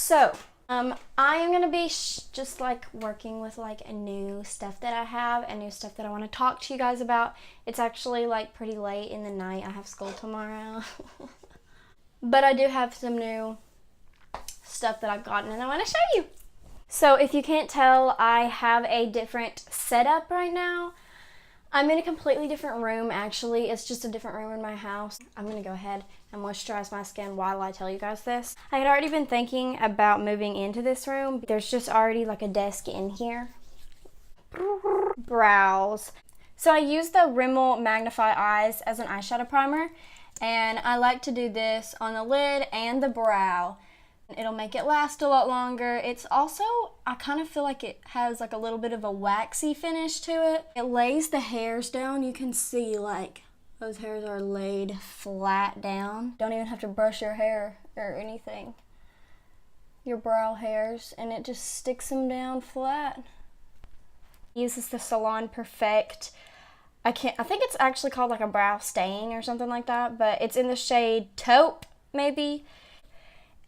So, I am going to be just like working with like a new stuff that I have and new stuff that I want to talk to you guys about. It's actually like pretty late in the night. I have school tomorrow. But I do have some new stuff that I've gotten and I want to show you. So if you can't tell, I have a different setup right now. I'm in a completely different room, actually. It's just a different room in my house. I'm gonna go ahead and moisturize my skin while I tell you guys this. I had already been thinking about moving into this room. There's just already like a desk in here. Brows. So I use the Rimmel Magnif-Eyes as an eyeshadow primer, and I like to do this on the lid and the brow. It'll make it last a lot longer. It's also, I kind of feel like it has like a little bit of a waxy finish to it. It lays the hairs down. You can see like those hairs are laid flat down. Don't even have to brush your hair or anything. Your brow hairs, and it just sticks them down flat. Uses the Salon Perfect. I think it's actually called like a brow stain or something like that, but it's in the shade Taupe, maybe.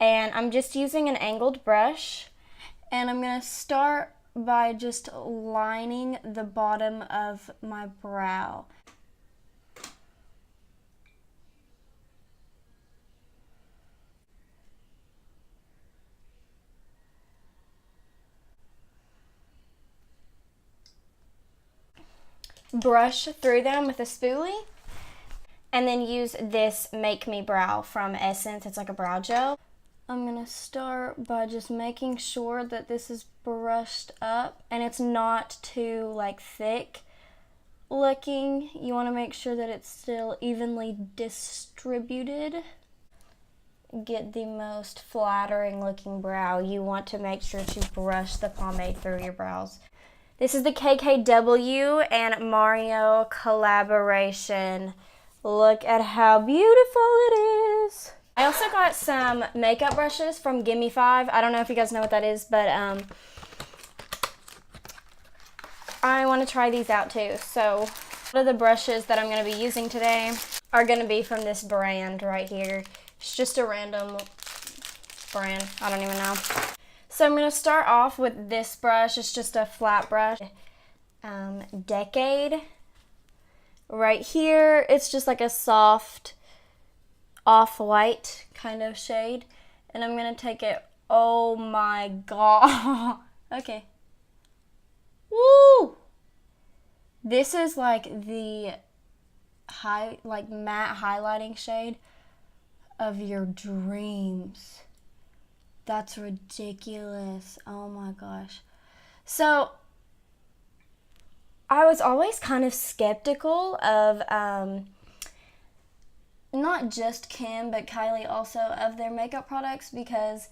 And I'm just using an angled brush, and I'm going to start by just lining the bottom of my brow. Brush through them with a spoolie, and then use this Make Me Brow from Essence. It's like a brow gel. I'm gonna start by just making sure that this is brushed up and it's not too like thick looking. You want to make sure that it's still evenly distributed. Get the most flattering looking brow. You want to make sure to brush the pomade through your brows. This is the KKW and Mario collaboration. Look at how beautiful it is. I also got some makeup brushes from Gimme 5. I don't know if you guys know what that is, but I want to try these out too. So one of the brushes that I'm going to be using today are going to be from this brand right here. It's just a random brand. I don't even know. So I'm going to start off with this brush. It's just a flat brush. Decade. Right here, it's just like a soft off-white kind of shade, and I'm gonna take it. Oh my god. Okay. Woo! This is like the matte highlighting shade of your dreams. That's ridiculous. Oh my gosh. So I was always kind of skeptical of not just Kim, but Kylie also, of their makeup products, because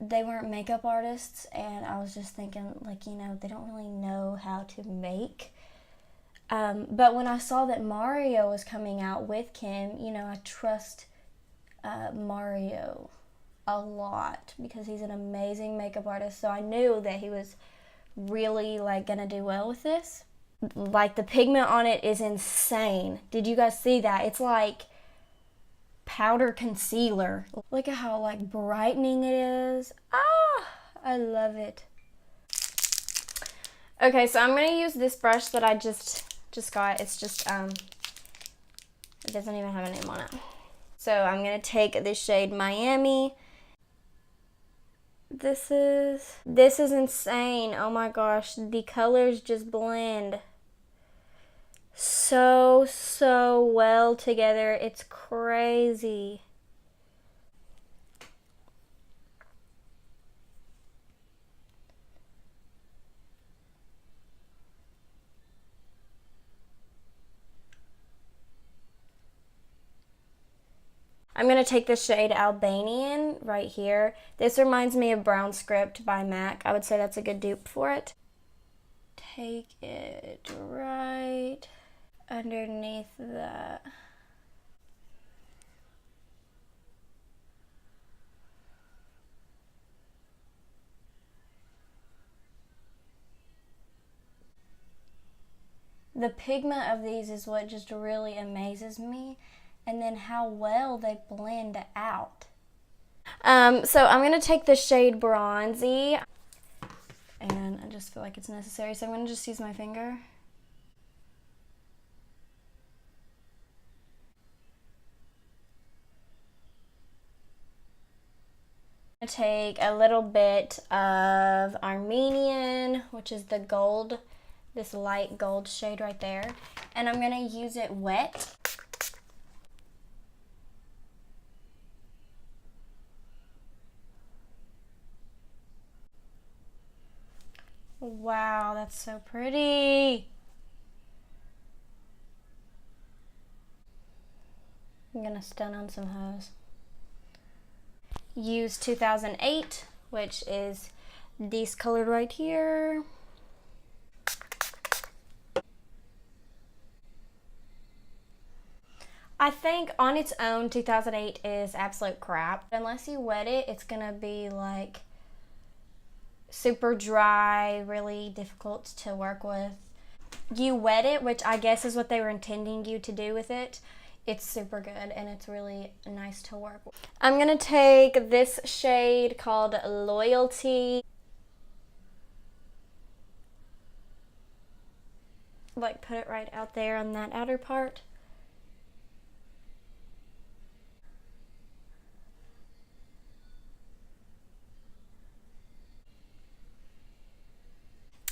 they weren't makeup artists, and I was just thinking, like, you know, they don't really know how to make. But when I saw that Mario was coming out with Kim, you know, I trust Mario a lot because he's an amazing makeup artist, so I knew that he was really, like, gonna do well with this. Like, the pigment on it is insane. Did you guys see that? It's like powder concealer. Look at how like brightening it is. Ah, I love it. Okay, so I'm gonna use this brush that I just got. It's just it doesn't even have a name on it. So I'm gonna take this shade Miami. This is insane. Oh my gosh, the colors just blend so well together. It's crazy. I'm going to take the shade Albanian right here. This reminds me of Brown Script by MAC. I would say that's a good dupe for it. Take it right underneath that. The pigment of these is what just really amazes me, and then how well they blend out. So I'm going to take the shade Bronzy, and I just feel like it's necessary, so I'm going to just use my finger. I'm going to take a little bit of Armenian, which is the gold, this light gold shade right there, and I'm going to use it wet. Wow, that's so pretty. I'm gonna stun on some hoes. Use 2008, which is this colored right here. I think on its own 2008 is absolute crap. Unless you wet it, it's gonna be like super dry, really difficult to work with. You wet it, which I guess is what they were intending you to do with it. It's super good and it's really nice to work with. I'm gonna take this shade called Loyalty. Like put it right out there on that outer part.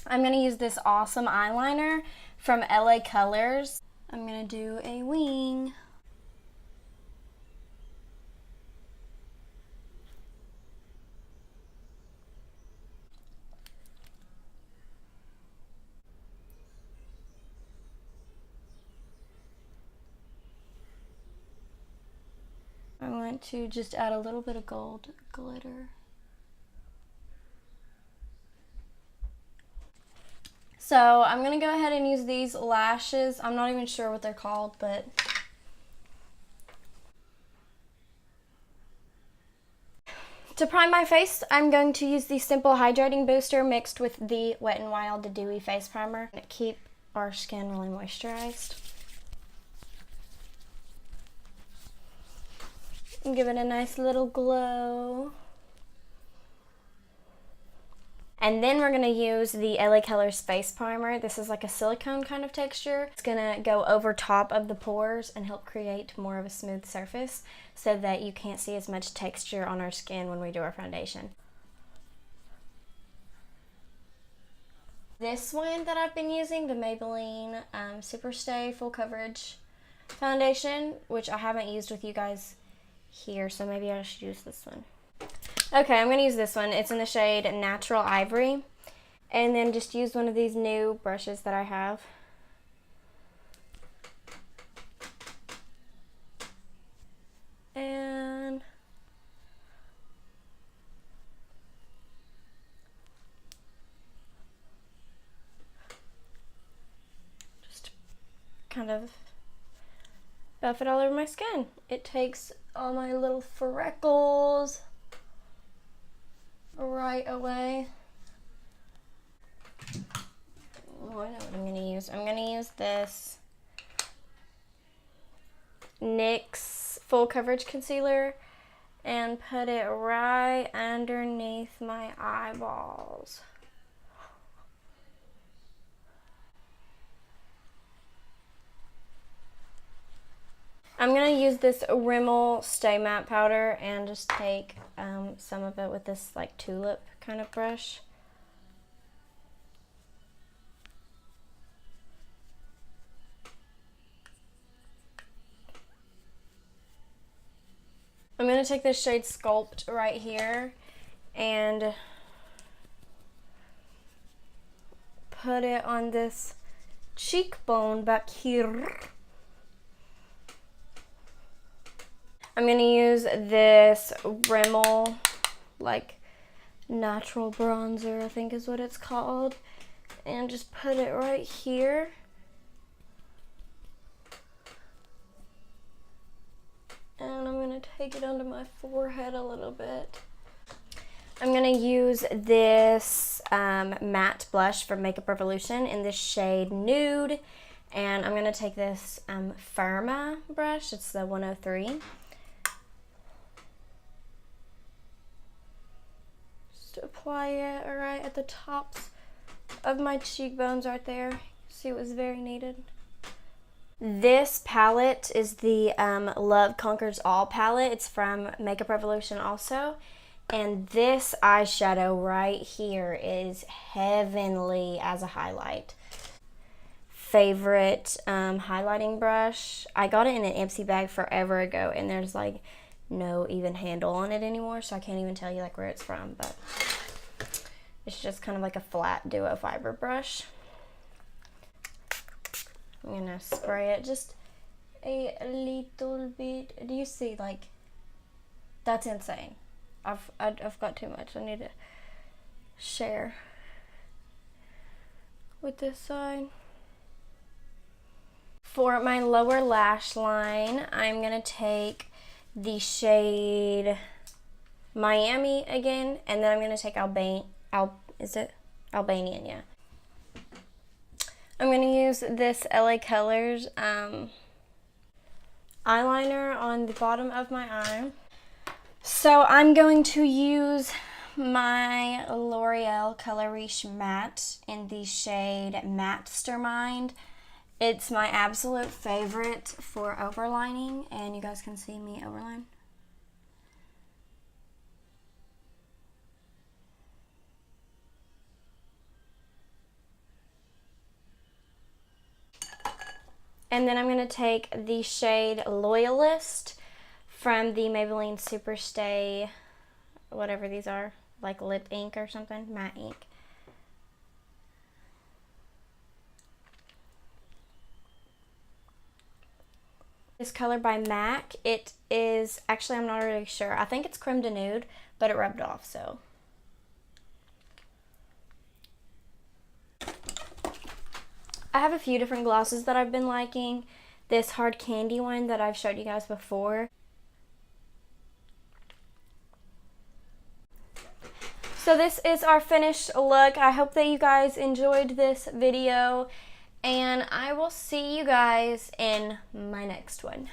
I'm going to use this awesome eyeliner from LA Colors. I'm going to do a wing. I want to just add a little bit of gold glitter. So I'm going to go ahead and use these lashes. I'm not even sure what they're called, but to prime my face, I'm going to use the Simple Hydrating Booster mixed with the Wet n Wild Dewy Face Primer to keep our skin really moisturized. And give it a nice little glow. And then we're going to use the LA Colors Face Primer. This is like a silicone kind of texture. It's going to go over top of the pores and help create more of a smooth surface so that you can't see as much texture on our skin when we do our foundation. This one that I've been using, the Maybelline Superstay Full Coverage Foundation, which I haven't used with you guys here, so maybe I should use this one. Okay, I'm going to use this one. It's in the shade Natural Ivory. And then just use one of these new brushes that I have. And just kind of buff it all over my skin. It takes all my little freckles right away. Oh, I know what I'm going to use. I'm going to use this NYX Full Coverage Concealer and put it right underneath my eyeballs. I'm going to use this Rimmel Stay Matte Powder and just take some of it with this like tulip kind of brush. I'm going to take this shade Sculpt right here and put it on this cheekbone back here. I'm going to use this Rimmel, like, natural bronzer, I think is what it's called, and just put it right here. And I'm going to take it onto my forehead a little bit. I'm going to use this matte blush from Makeup Revolution in this shade Nude, and I'm going to take this Firma brush, it's the 103. apply it right at the tops of my cheekbones right there. See, it was very needed. This palette is the Love Conquers All palette. It's from Makeup Revolution also. And this eyeshadow right here is heavenly as a highlight. Favorite highlighting brush. I got it in an Ipsy bag forever ago, and there's like no even handle on it anymore, so I can't even tell you like where it's from, but it's just kind of like a flat duo fiber brush. I'm gonna spray it just a little bit. Do you see, like, that's insane. I've got too much. I need to share with this side. For my lower lash line, I'm gonna take the shade Miami again, and then I'm gonna take Albanian, yeah. I'm going to use this LA Colors eyeliner on the bottom of my eye. So I'm going to use my L'Oreal Color Riche Matte in the shade Mastermind. It's my absolute favorite for overlining, and you guys can see me overline. And then I'm going to take the shade Loyalist from the Maybelline Superstay, whatever these are, like lip ink or something, matte ink. This color by MAC, it is, actually I'm not really sure, I think it's Creme de Nude, but it rubbed off, so. I have a few different glosses that I've been liking. This hard candy one that I've showed you guys before. So this is our finished look. I hope that you guys enjoyed this video, and I will see you guys in my next one.